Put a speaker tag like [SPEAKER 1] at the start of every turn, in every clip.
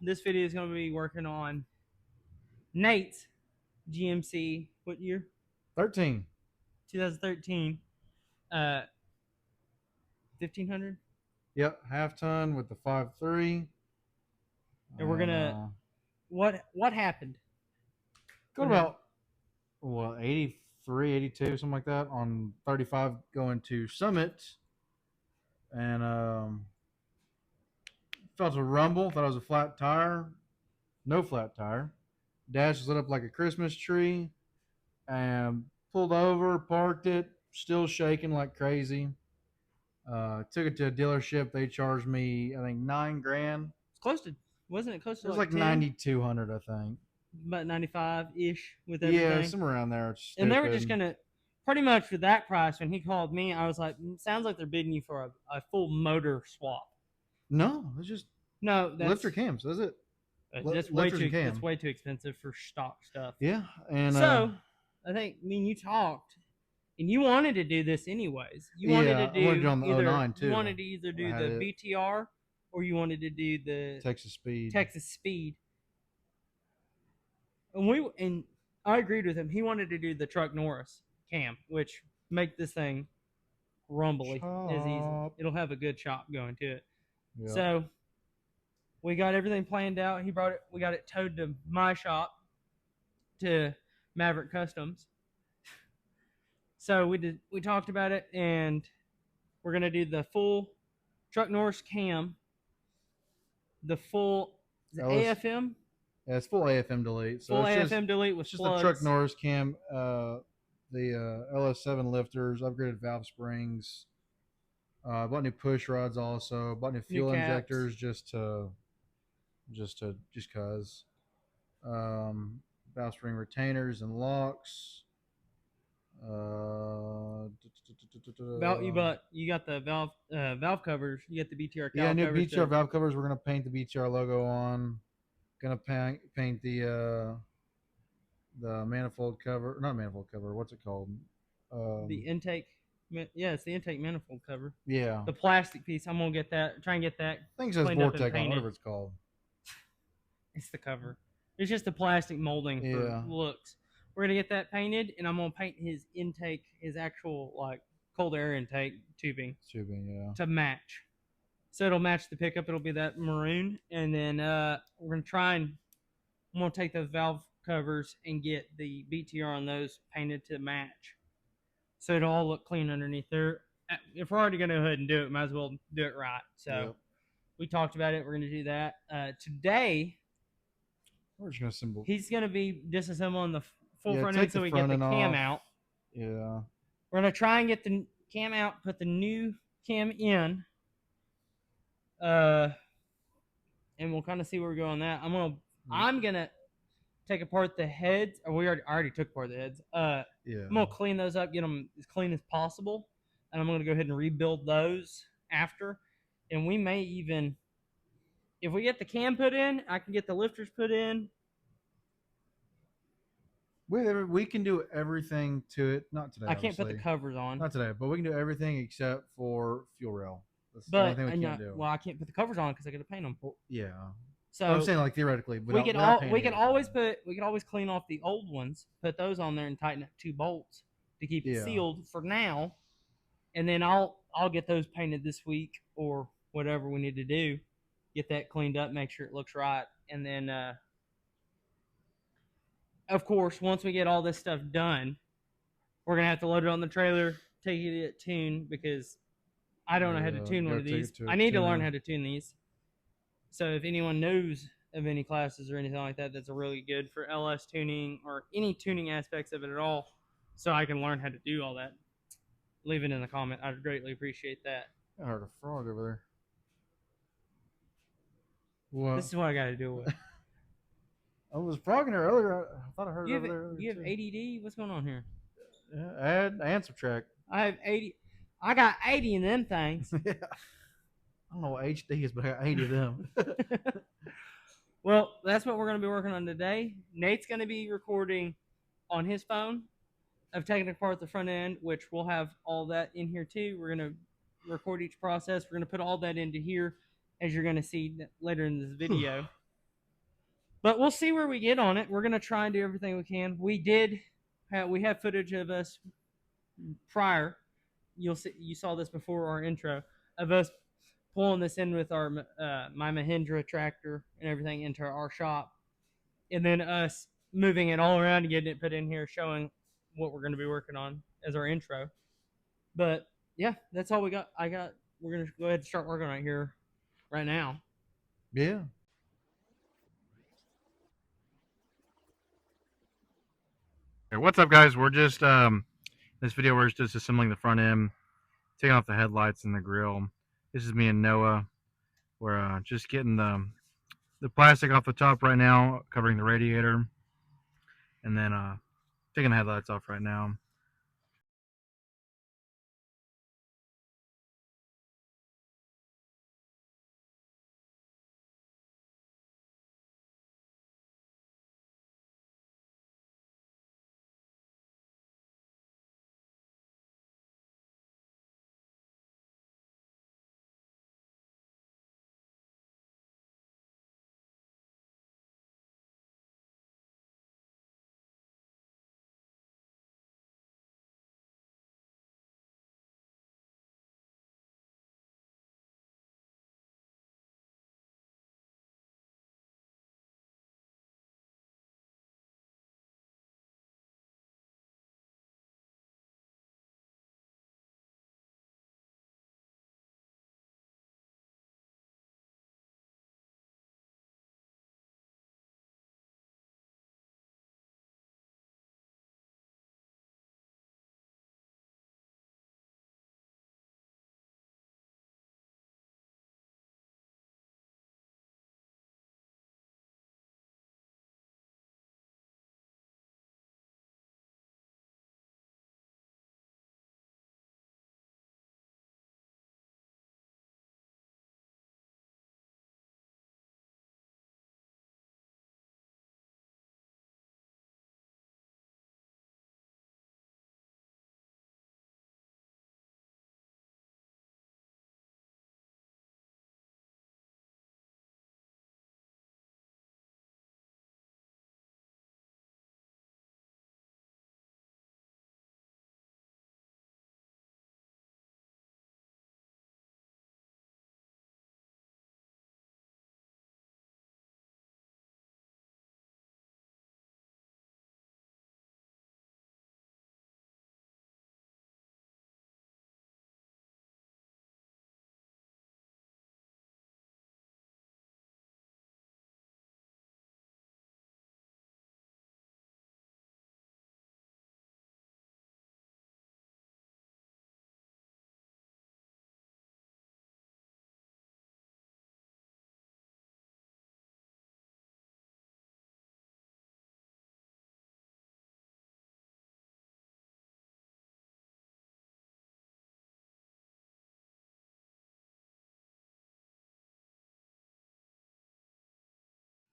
[SPEAKER 1] this video is going to be working on Nate's GMC. What year?
[SPEAKER 2] 13.
[SPEAKER 1] 2013. 1500.
[SPEAKER 2] Yep, half ton with the 5.3.
[SPEAKER 1] And we're gonna. What happened?
[SPEAKER 2] Got about 83, 82, something like that on 35 going to Summit, and felt a rumble. Thought it was a flat tire. No flat tire. Dash was lit up like a Christmas tree, and pulled over, parked it, still shaking like crazy. Took it to a dealership. They charged me, I think, $9,000.
[SPEAKER 1] It's close to. Wasn't it close to
[SPEAKER 2] It was
[SPEAKER 1] like
[SPEAKER 2] like 9,200, I think.
[SPEAKER 1] About 95 ish with everything.
[SPEAKER 2] Yeah, somewhere around there.
[SPEAKER 1] And they were just gonna, pretty much for that price. When he called me, I was like, "Sounds like they're bidding you for a full motor swap."
[SPEAKER 2] No, it's just lifter cams. That's it.
[SPEAKER 1] That's way too expensive for stock stuff.
[SPEAKER 2] Yeah, and
[SPEAKER 1] so I think me and you talked, and you wanted to do this anyways. You wanted to do
[SPEAKER 2] wanted to on the
[SPEAKER 1] either
[SPEAKER 2] 09 too.
[SPEAKER 1] You wanted to either do the BTR or you wanted to do the
[SPEAKER 2] Texas Speed.
[SPEAKER 1] And I agreed with him. He wanted to do the Truck Norris cam, which make this thing rumbly as easy. It'll have a good chop going to it. Yep. So we got everything planned out. We got it towed to my shop, to Maverick Customs. So we talked about it, and we're gonna do the full Truck Norris cam, the full AFM.
[SPEAKER 2] Yeah, it's full AFM delete.
[SPEAKER 1] So full AFM delete with
[SPEAKER 2] just the Truck Norris cam, the LS7 lifters, upgraded valve springs, bought new push rods also, bought new fuel injectors just cause. Valve spring retainers and locks.
[SPEAKER 1] You got the valve covers. You got the BTR.
[SPEAKER 2] Yeah, new BTR valve covers. We're gonna paint the BTR logo on. Gonna paint the manifold cover. Not manifold cover. What's it called?
[SPEAKER 1] The intake. Yeah, it's the intake manifold cover.
[SPEAKER 2] Yeah.
[SPEAKER 1] The plastic piece. I'm gonna get that. Try and get that.
[SPEAKER 2] I think it says Vortec on whatever it's called.
[SPEAKER 1] It's the cover. It's just the plastic molding for looks. We're gonna get that painted, and I'm gonna paint his intake, his actual like cold air intake tubing, to match. So it'll match the pickup. It'll be that maroon, and then we're gonna try and I'm gonna take those valve covers and get the BTR on those painted to match, so it'll all look clean underneath there. If we're already gonna go ahead and do it, might as well do it right. So we talked about it. We're gonna do that today.
[SPEAKER 2] We're just gonna assemble.
[SPEAKER 1] He's gonna be disassembling the full front end so we get the cam out.
[SPEAKER 2] Yeah.
[SPEAKER 1] We're gonna try and get the cam out, put the new cam in, and we'll kind of see where we go on that. I'm gonna take apart the heads. Or I already took apart the heads. I'm gonna clean those up, get them as clean as possible, and I'm gonna go ahead and rebuild those after. And we may even, if we get the cam put in, I can get the lifters put in.
[SPEAKER 2] We can do everything to it. Not today.
[SPEAKER 1] I can't put the covers on.
[SPEAKER 2] Not today, but we can do everything except for fuel rail. That's the only thing we can't do.
[SPEAKER 1] Well, I can't put the covers on because I got to paint them.
[SPEAKER 2] Well, yeah.
[SPEAKER 1] So
[SPEAKER 2] I'm saying, like, theoretically,
[SPEAKER 1] we could always clean off the old ones, put those on there, and tighten up 2 bolts to keep it sealed for now, and then I'll get those painted this week or whatever we need to do. Get that cleaned up, make sure it looks right, and then of course, once we get all this stuff done, we're gonna have to load it on the trailer, take it to get tuned, because I don't know how to tune one of these. I need to learn how to tune these. So if anyone knows of any classes or anything like that that's really good for LS tuning or any tuning aspects of it at all, so I can learn how to do all that, leave it in the comment. I'd greatly appreciate that.
[SPEAKER 2] I heard a frog over there. What?
[SPEAKER 1] This is what I got to deal with.
[SPEAKER 2] I was frogging her earlier. I thought I heard it over there.
[SPEAKER 1] You have ADD? What's going on here?
[SPEAKER 2] Yeah, add and subtract.
[SPEAKER 1] I have 80. I got 80 in them things.
[SPEAKER 2] Yeah. I don't know what HD is, but I got 80 of them.
[SPEAKER 1] Well, that's what we're going to be working on today. Nate's going to be recording on his phone of taking apart the front end, which we'll have all that in here too. We're going to record each process. We're going to put all that into here, as you're going to see later in this video. But we'll see where we get on it. We're gonna try and do everything we can. We have footage of us prior. You saw this before our intro of us pulling this in with our my Mahindra tractor and everything into our shop, and then us moving it all around and getting it put in here, showing what we're going to be working on as our intro. But yeah, that's all we got. We're gonna go ahead and start working right here, right now.
[SPEAKER 2] Yeah.
[SPEAKER 3] Hey, what's up, guys? We're just this video we're just assembling the front end, taking off the headlights and the grill. This is me and Noah. We're just getting the plastic off the top right now, covering the radiator, and then taking the headlights off right now.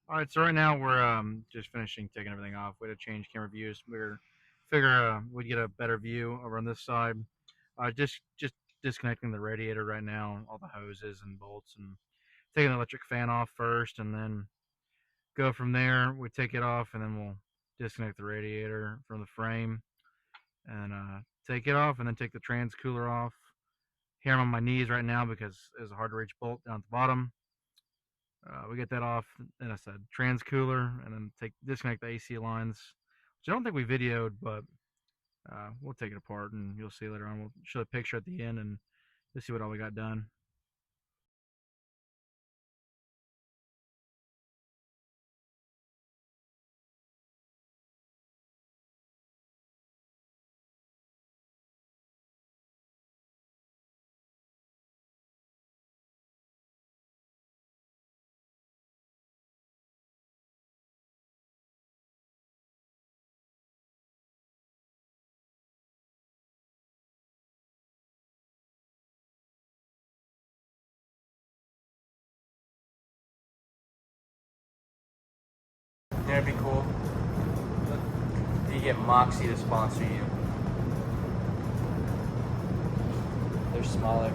[SPEAKER 3] All right, so right now we're just finishing taking everything off. We had to change camera views. We're figure we'd get a better view over on this side. Just disconnecting the radiator right now, all the hoses and bolts, and taking the electric fan off first, and then go from there. We take it off, and then we'll disconnect the radiator from the frame, and take it off, and then take the trans cooler off. Here I'm on my knees right now because it's a hard to reach bolt down at the bottom. We get that off, and I said trans cooler, and then disconnect the AC lines, which I don't think we videoed, but we'll take it apart, and you'll see later on. We'll show a picture at the end, and you'll see what all we got done.
[SPEAKER 4] Yeah, it'd be cool if you get Moxie to sponsor you. They're smaller.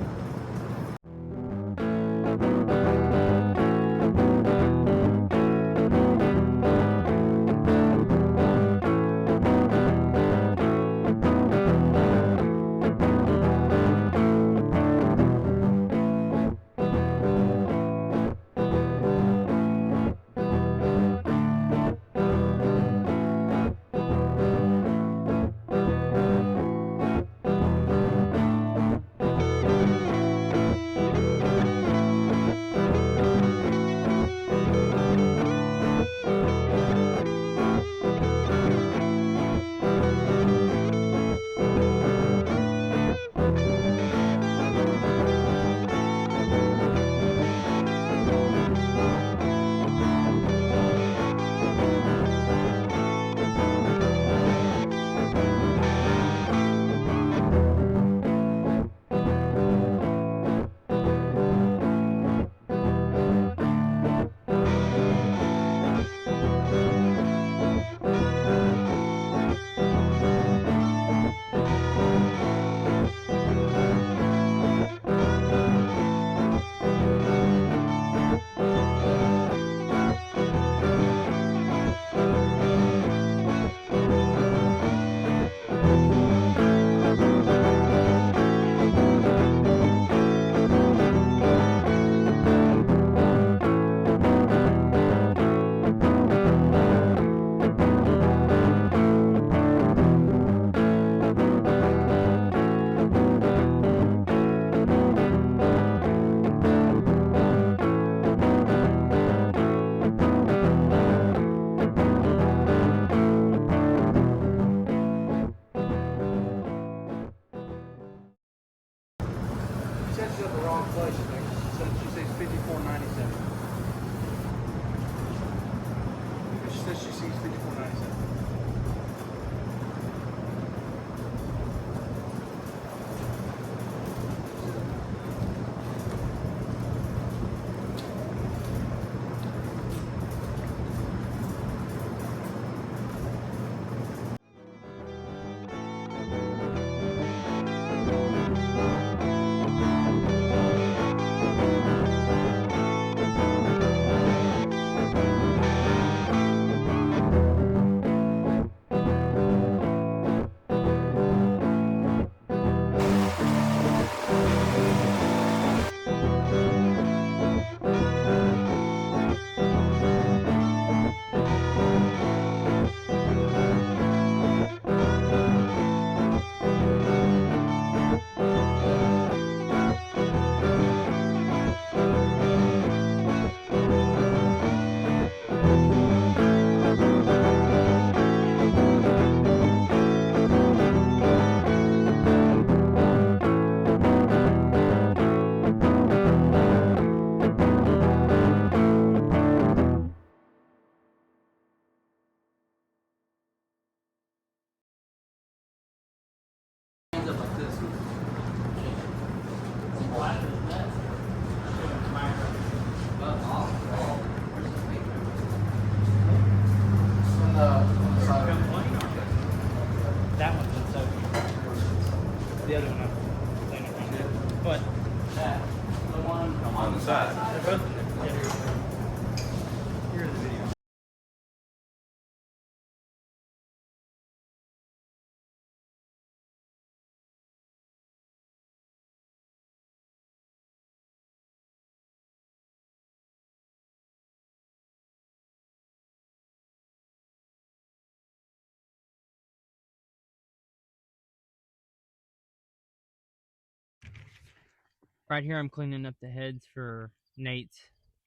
[SPEAKER 1] Right here, I'm cleaning up the heads for Nate's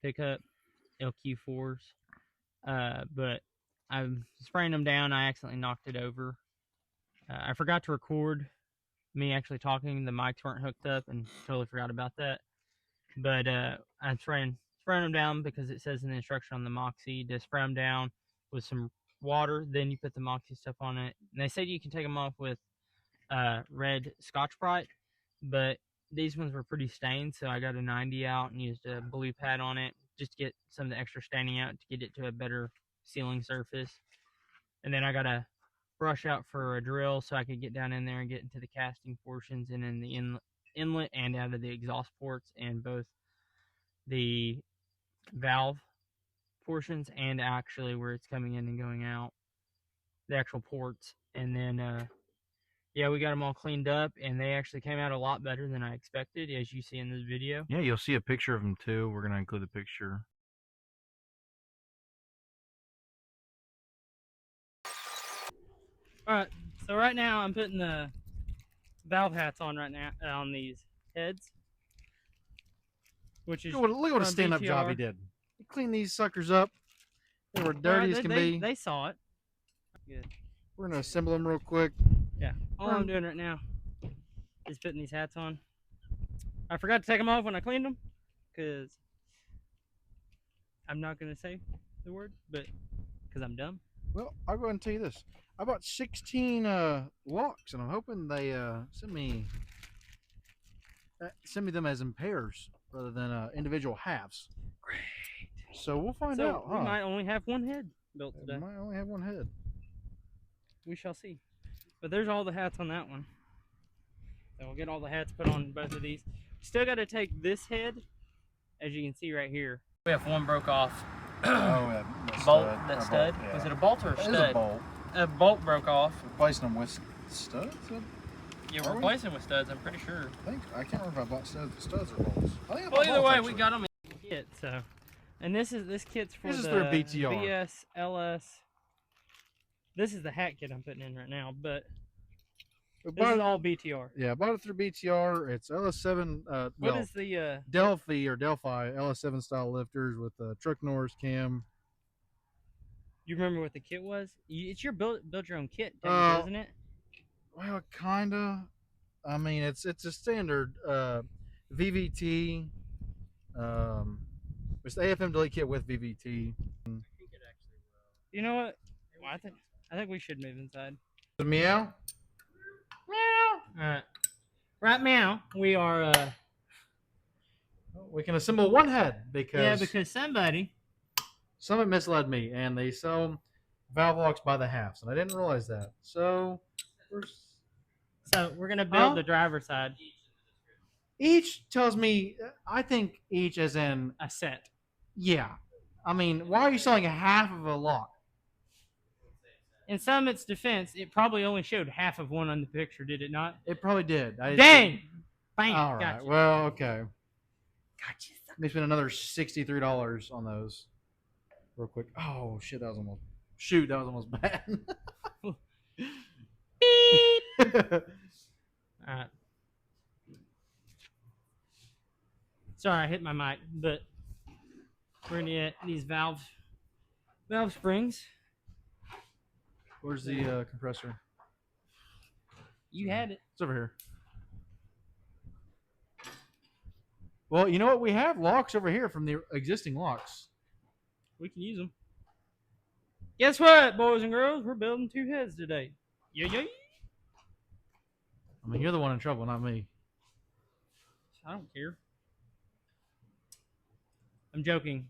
[SPEAKER 1] pickup LQ4s. But I'm spraying them down. I accidentally knocked it over. I forgot to record me actually talking. The mics weren't hooked up and totally forgot about that. But I'm spraying them down because it says in the instruction on the Moxie to spray them down with some water. Then you put the Moxie stuff on it. And they said you can take them off with red Scotch-Brite, but these ones were pretty stained, so I got a 90 out and used a blue pad on it just to get some of the extra staining out to get it to a better sealing surface. And then I got a brush out for a drill so I could get down in there and get into the casting portions and in the inlet and out of the exhaust ports and both the valve portions and actually where it's coming in and going out, the actual ports. And then yeah, we got them all cleaned up, and they actually came out a lot better than I expected, as you see in this video.
[SPEAKER 3] Yeah, you'll see a picture of them too. We're gonna include the picture.
[SPEAKER 1] All right, so right now I'm putting the valve hats on right now on these heads, which is
[SPEAKER 2] look what a stand-up job he did. He cleaned these suckers up. They were dirty as can be.
[SPEAKER 1] They saw it. Good.
[SPEAKER 2] We're gonna assemble them real quick.
[SPEAKER 1] Yeah, all I'm doing right now is putting these hats on. I forgot to take them off when I cleaned them, because I'm not gonna say the word, but because I'm dumb.
[SPEAKER 2] Well, I'll go ahead and tell you this. I bought 16 locks, and I'm hoping they send me them as in pairs rather than individual halves.
[SPEAKER 1] Great.
[SPEAKER 2] So we'll find out.
[SPEAKER 1] We might only have one head built today.
[SPEAKER 2] We might only have one head.
[SPEAKER 1] We shall see. But there's all the hats on that one. So we'll get all the hats put on both of these. Still got to take this head, as you can see right here. We have one broke off.
[SPEAKER 2] Yeah,
[SPEAKER 1] Bolt, that stud. Yeah. Was it a bolt or a stud?
[SPEAKER 2] It is a bolt.
[SPEAKER 1] A bolt broke off.
[SPEAKER 2] Replacing them with studs?
[SPEAKER 1] Yeah, we're replacing with studs, I'm pretty sure.
[SPEAKER 2] I can't remember if I bought studs or bolts.
[SPEAKER 1] Well, either way, we got them in the kit, so. And this kit's for
[SPEAKER 2] this
[SPEAKER 1] the
[SPEAKER 2] is their BTR.
[SPEAKER 1] BS, LS. This is the hat kit I'm putting in right now, but this is all BTR.
[SPEAKER 2] Yeah, I bought it through BTR. It's LS7.
[SPEAKER 1] What is the
[SPEAKER 2] Delphi LS7 style lifters with truck Norris cam.
[SPEAKER 1] You remember what the kit was? It's your build your own kit, isn't it?
[SPEAKER 2] Well, kinda. I mean, it's a standard VVT. It's the AFM delete kit with VVT.
[SPEAKER 1] You know what? Well, I think we should move inside.
[SPEAKER 2] The meow.
[SPEAKER 1] Meow. Right now we are.
[SPEAKER 2] We can assemble one head
[SPEAKER 1] because somebody
[SPEAKER 2] misled me and they sell valve locks by the halves and I didn't realize that. So
[SPEAKER 1] we're gonna build the driver's side.
[SPEAKER 2] Each tells me, I think each as in
[SPEAKER 1] a set.
[SPEAKER 2] Yeah, I mean, why are you selling a half of a lock?
[SPEAKER 1] In some its defense, it probably only showed half of one on the picture, did it not?
[SPEAKER 2] It probably did.
[SPEAKER 1] Dang! Bam!
[SPEAKER 2] All right.
[SPEAKER 1] Gotcha.
[SPEAKER 2] Well, okay.
[SPEAKER 1] Gotcha.
[SPEAKER 2] They spent another $63 on those. Real quick. Oh shit! That was almost. Shoot! That was almost bad.
[SPEAKER 1] All right. Sorry, I hit my mic, but we're gonna get these valve springs.
[SPEAKER 2] Where's the compressor?
[SPEAKER 1] You had it.
[SPEAKER 2] It's over here. Well, you know what? We have locks over here from the existing locks.
[SPEAKER 1] We can use them. Guess what, boys and girls? We're building two heads today. Yeah.
[SPEAKER 2] I mean, you're the one in trouble, not me.
[SPEAKER 1] I don't care. I'm joking.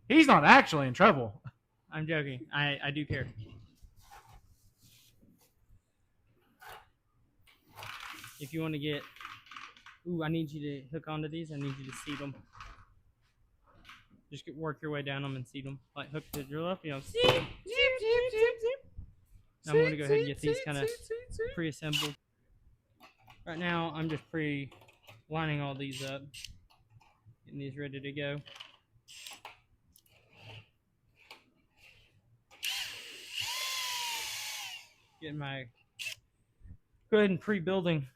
[SPEAKER 2] He's not actually in trouble.
[SPEAKER 1] I'm joking. I do care. If you want to get... Ooh, I need you to hook onto these. I need you to seat them. Just work your way down them and seat them. Like, hook the drill up, Now I'm going to go ahead and get these kind of pre-assembled. Right now, I'm just lining all these up. Getting these ready to go. Go ahead and pre-building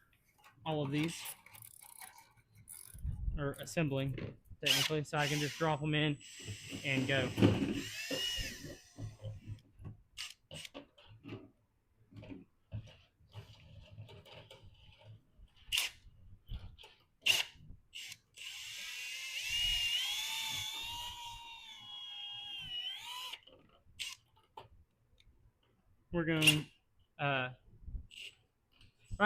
[SPEAKER 1] all of these. or assembling, technically, so I can just drop them in and go. We're going, right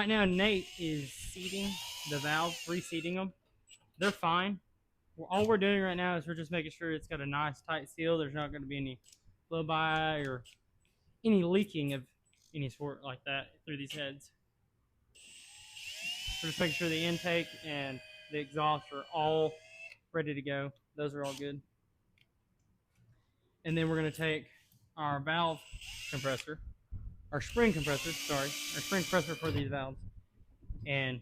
[SPEAKER 1] now Nate is seating the valves, reseating them. They're fine. All we're doing right now is we're just making sure it's got a nice tight seal. There's not going to be any blow by or any leaking of any sort like that through these heads. We're just making sure the intake and the exhaust are all ready to go. Those are all good. And then we're going to take our valve compressor, our spring compressor for these valves, and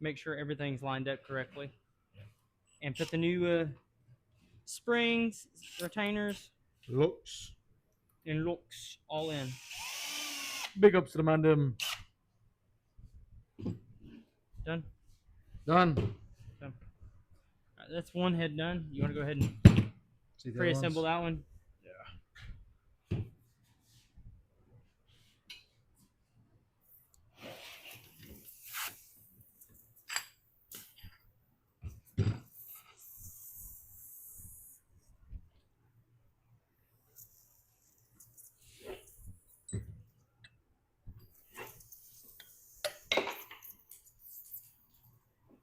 [SPEAKER 1] make sure everything's lined up correctly. And put the new springs, retainers,
[SPEAKER 2] Looks.
[SPEAKER 1] and locks all in.
[SPEAKER 2] Big ups to the man them.
[SPEAKER 1] Done?
[SPEAKER 2] Done.
[SPEAKER 1] Done. All right, that's one head done. You want to go ahead and pre-assemble that one?
[SPEAKER 2] Yeah.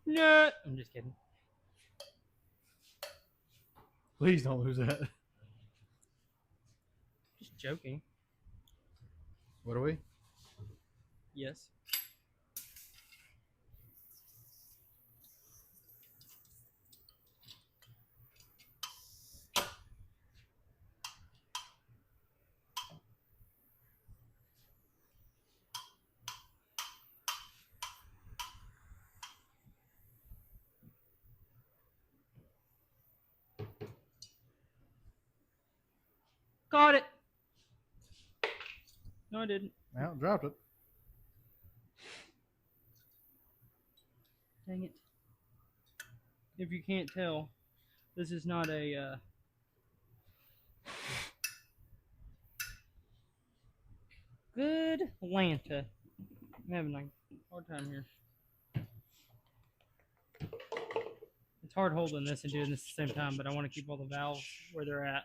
[SPEAKER 1] No, I'm just kidding.
[SPEAKER 2] Please don't lose that.
[SPEAKER 1] Just joking.
[SPEAKER 2] What are we?
[SPEAKER 1] Yes. Got it. No, I didn't.
[SPEAKER 2] Well, dropped it.
[SPEAKER 1] Dang it. If you can't tell, this is not a good Lanta. I'm having a hard time here. It's hard holding this and doing this at the same time, but I want to keep all the valves where they're at.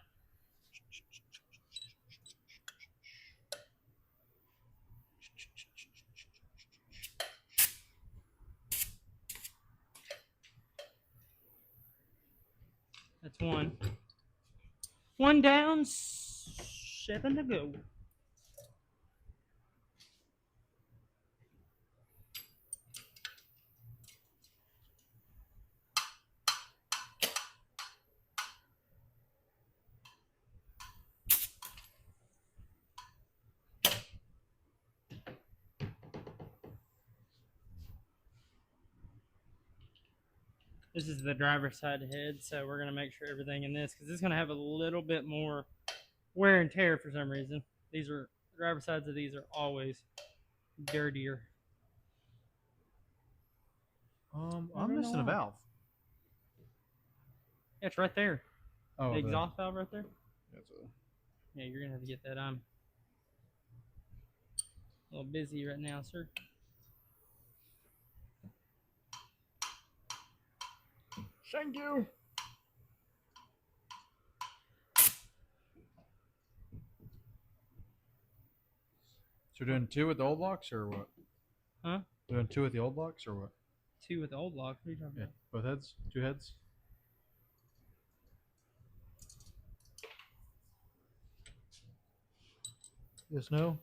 [SPEAKER 1] That's one. One down, 7 to go. This is the driver's side head, so we're going to make sure everything in this, because it's going to have a little bit more wear and tear for some reason. These are, the driver's sides of these are always dirtier.
[SPEAKER 2] I'm missing a valve.
[SPEAKER 1] Yeah, it's right there.
[SPEAKER 2] Oh,
[SPEAKER 1] the exhaust valve right there.
[SPEAKER 2] That's
[SPEAKER 1] Yeah, you're going to have to get that. I'm a little busy right now, sir.
[SPEAKER 2] Thank you. So we're doing 2 with the old locks or what?
[SPEAKER 1] Huh?
[SPEAKER 2] Doing 2 with the old locks or what?
[SPEAKER 1] 2 with the old lock. What are you talking about?
[SPEAKER 2] Both heads? 2 heads? Yes, no?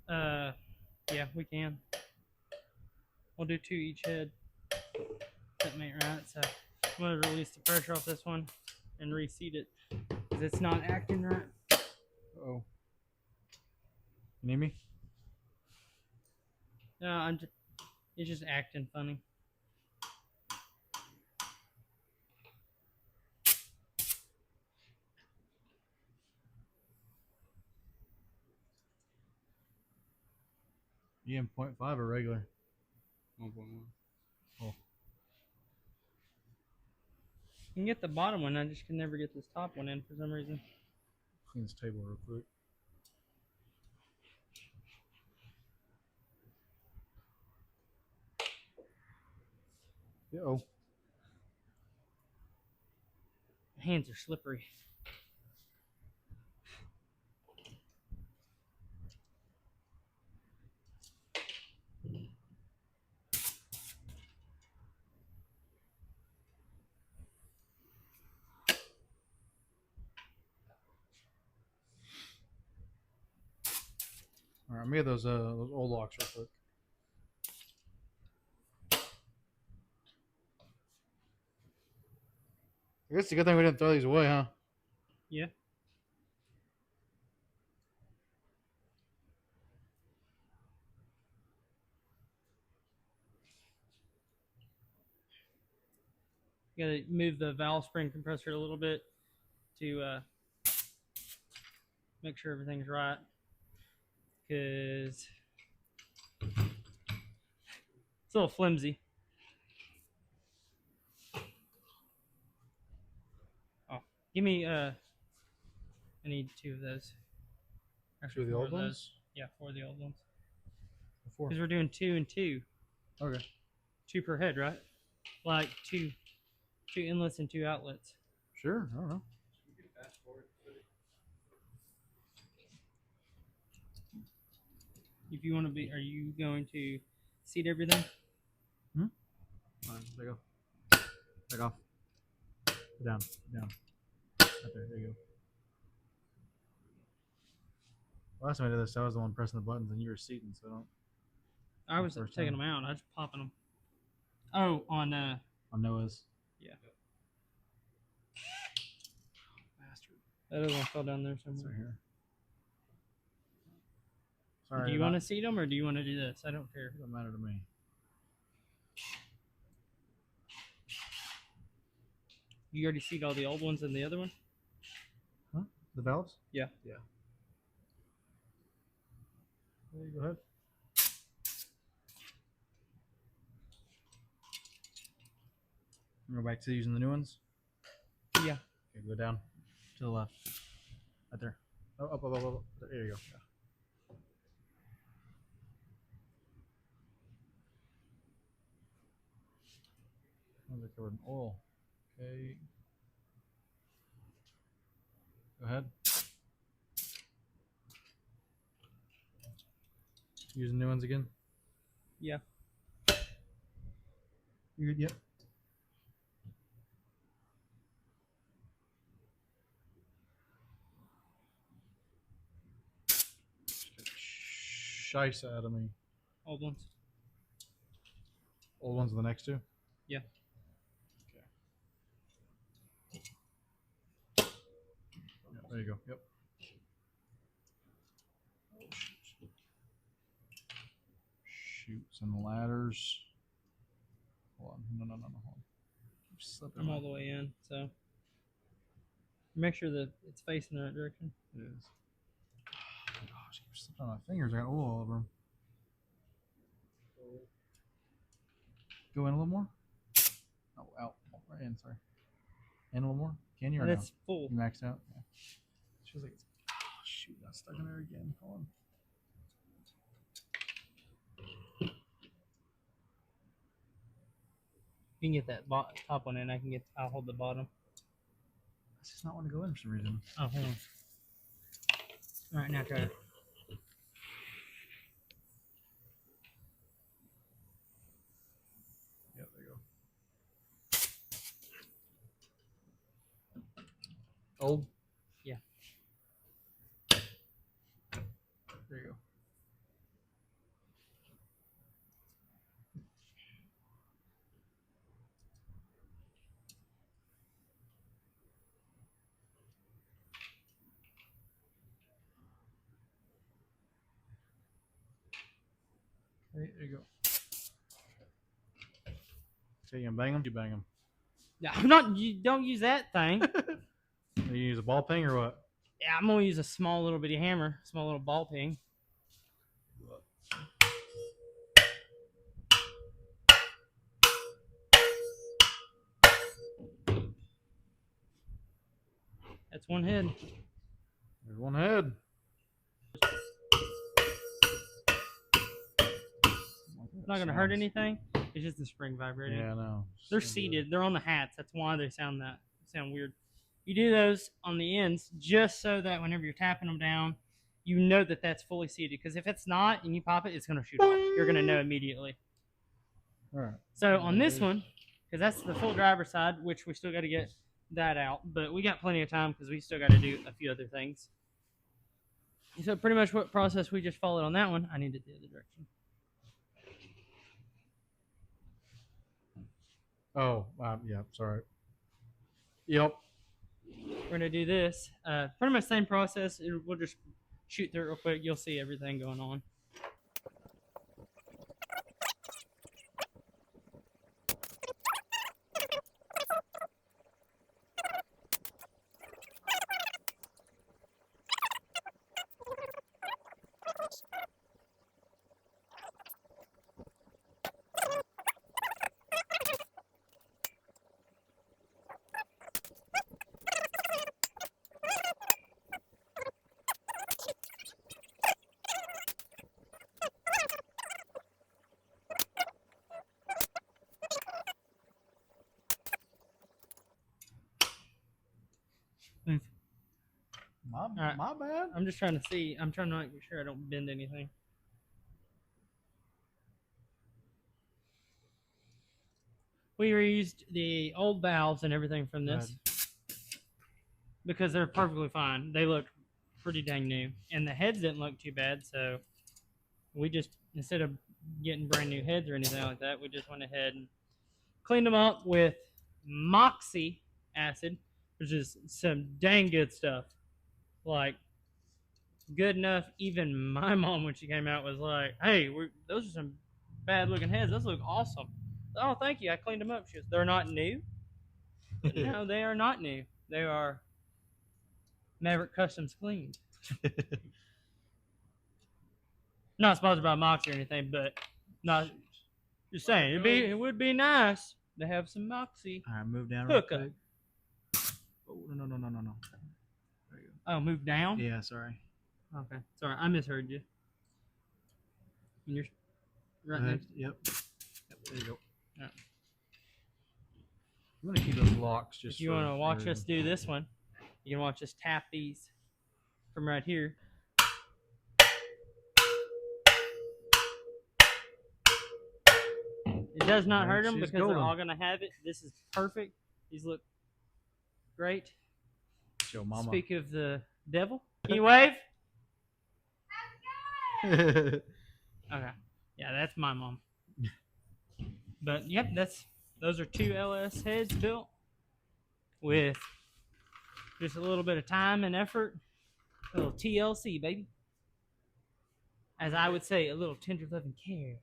[SPEAKER 1] Yeah, we can. We'll do 2 each head. That ain't right. So I'm going to release the pressure off this one and reseat it because it's not acting right.
[SPEAKER 2] Uh-oh. You need me?
[SPEAKER 1] No, it's just acting funny.
[SPEAKER 2] EM 0.5 or regular?
[SPEAKER 4] 1.1.
[SPEAKER 2] Oh.
[SPEAKER 1] I can get the bottom one. I just can never get this top one in for some reason.
[SPEAKER 2] Clean this table real quick. Uh-oh.
[SPEAKER 1] Hands are slippery.
[SPEAKER 2] All right, let me get those old locks real quick. I guess it's a good thing we didn't throw these away, huh?
[SPEAKER 1] Yeah. You gotta move the valve spring compressor a little bit to make sure everything's right. Because it's a little flimsy. Oh, give me I need 2 of those.
[SPEAKER 2] Actually, the old ones?
[SPEAKER 1] Yeah, 4 of the old ones.
[SPEAKER 2] Four.
[SPEAKER 1] Because we're doing 2 and 2.
[SPEAKER 2] Okay.
[SPEAKER 1] 2 per head, right? Like two inlets and 2 outlets.
[SPEAKER 2] Sure. I don't know.
[SPEAKER 1] If you want to be, are you going to seat everything?
[SPEAKER 2] All right, there you go. Back off. Down. Down. Right there you go. Last time I did this, I was the one pressing the buttons and you were seating, so I don't.
[SPEAKER 1] I was taking them out. I was popping them. Oh, on
[SPEAKER 2] Noah's.
[SPEAKER 1] Yeah. Bastard. That other one fell down there somewhere.
[SPEAKER 2] It's right here. Sorry.
[SPEAKER 1] Do you want to seat them or do you want to do this? I don't care.
[SPEAKER 2] It doesn't matter to me.
[SPEAKER 1] You already seat all the old ones and the other one?
[SPEAKER 2] Huh? The valves?
[SPEAKER 1] Yeah.
[SPEAKER 2] Yeah. Go ahead. Go back to using the new ones?
[SPEAKER 1] Yeah.
[SPEAKER 2] Okay, go down to the left. Right there. Oh, up. There you go. Yeah. They're covered in oil. Okay. Go ahead. Using new ones again?
[SPEAKER 1] Yeah.
[SPEAKER 2] You good? Yep. Shice out of me.
[SPEAKER 1] Old ones.
[SPEAKER 2] Old ones are the next two?
[SPEAKER 1] Yeah.
[SPEAKER 2] Okay. Yep, there you go. Yep. Chutes and ladders. Hold on. No. Hold on. Keep slipping.
[SPEAKER 1] I'm all the way in, so make sure that it's facing the right direction.
[SPEAKER 2] It is. Oh, gosh, keep slipping on my fingers. I got oil all over them. Go in a little more. Oh, out. Right in, sorry. In a little more. Can you or
[SPEAKER 1] And
[SPEAKER 2] no?
[SPEAKER 1] it's full.
[SPEAKER 2] You maxed out? Yeah. Feels like it's. Oh, shoot. Got stuck in there again. Hold on.
[SPEAKER 1] You can get that top one in. I'll hold the bottom.
[SPEAKER 2] It's just not want to go in for some reason.
[SPEAKER 1] Oh, hold on. All right, now try it.
[SPEAKER 2] Yep, there you go. Old?
[SPEAKER 1] Yeah.
[SPEAKER 2] There you go. Okay, there you go. Okay, you gonna bang them? You bang them.
[SPEAKER 1] Yeah, I'm not. You don't use that thing.
[SPEAKER 2] You use a ball ping or what?
[SPEAKER 1] Yeah, I'm gonna use a small little bitty hammer, small little ball ping. That's one head.
[SPEAKER 2] There's one head.
[SPEAKER 1] It's not gonna hurt anything. It's just the spring vibrating.
[SPEAKER 2] Yeah, I know.
[SPEAKER 1] They're seated. They're on the hats. That's why they sound weird. You do those on the ends just so that whenever you're tapping them down, you know that that's fully seated. Because if it's not and you pop it, it's gonna shoot off. You're gonna know immediately.
[SPEAKER 2] All right.
[SPEAKER 1] So on this one, because that's the full driver's side, which we still got to get that out, but we got plenty of time because we still got to do a few other things. So pretty much what process we just followed on that one, I need it the other direction.
[SPEAKER 2] Oh, yeah, sorry. Yep.
[SPEAKER 1] We're gonna do this. Pretty much same process. We'll just shoot through it real quick. You'll see everything going on.
[SPEAKER 2] My bad.
[SPEAKER 1] I'm just trying to see. I'm trying to make sure I don't bend anything. We reused the old valves and everything from this because they're perfectly fine. They look pretty dang new, and the heads didn't look too bad. So we just, instead of getting brand new heads or anything like that, we just went ahead and cleaned them up with Moxie acid, which is some dang good stuff. Like, good enough. Even my mom, when she came out, was like, "Hey, those are some bad looking heads. Those look awesome." Oh, thank you. I cleaned them up. She goes, "They're not new." No, they are not new. They are Maverick Customs cleaned. Not sponsored by Moxie or anything, but not just saying. It would be nice to have some Moxie.
[SPEAKER 3] All right, move down real
[SPEAKER 1] Hookup.
[SPEAKER 3] quick. Oh, no. There you
[SPEAKER 1] Oh, move down?
[SPEAKER 3] go. Yeah, sorry.
[SPEAKER 1] Okay. Sorry, I misheard you. And you're right next.
[SPEAKER 3] Yep. There you go.
[SPEAKER 1] Yeah.
[SPEAKER 2] I'm gonna keep those locks just.
[SPEAKER 1] If you want to watch us do this one, you can watch us tap these from right here. It does not hurt them because they're all going to have it. This is perfect. These look great.
[SPEAKER 2] Show mama.
[SPEAKER 1] Speak of the devil. Can you wave? Okay. Yeah, that's my mom. But yep, those are two LS heads built with just a little bit of time and effort. A little TLC, baby. As I would say, a little tender loving care.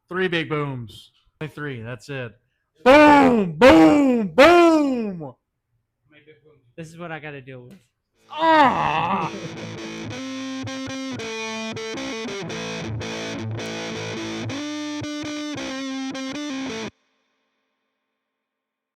[SPEAKER 2] Three big booms. Only three. That's it. Boom! Boom! Boom!
[SPEAKER 1] This is what I got to deal with.
[SPEAKER 2] Ah!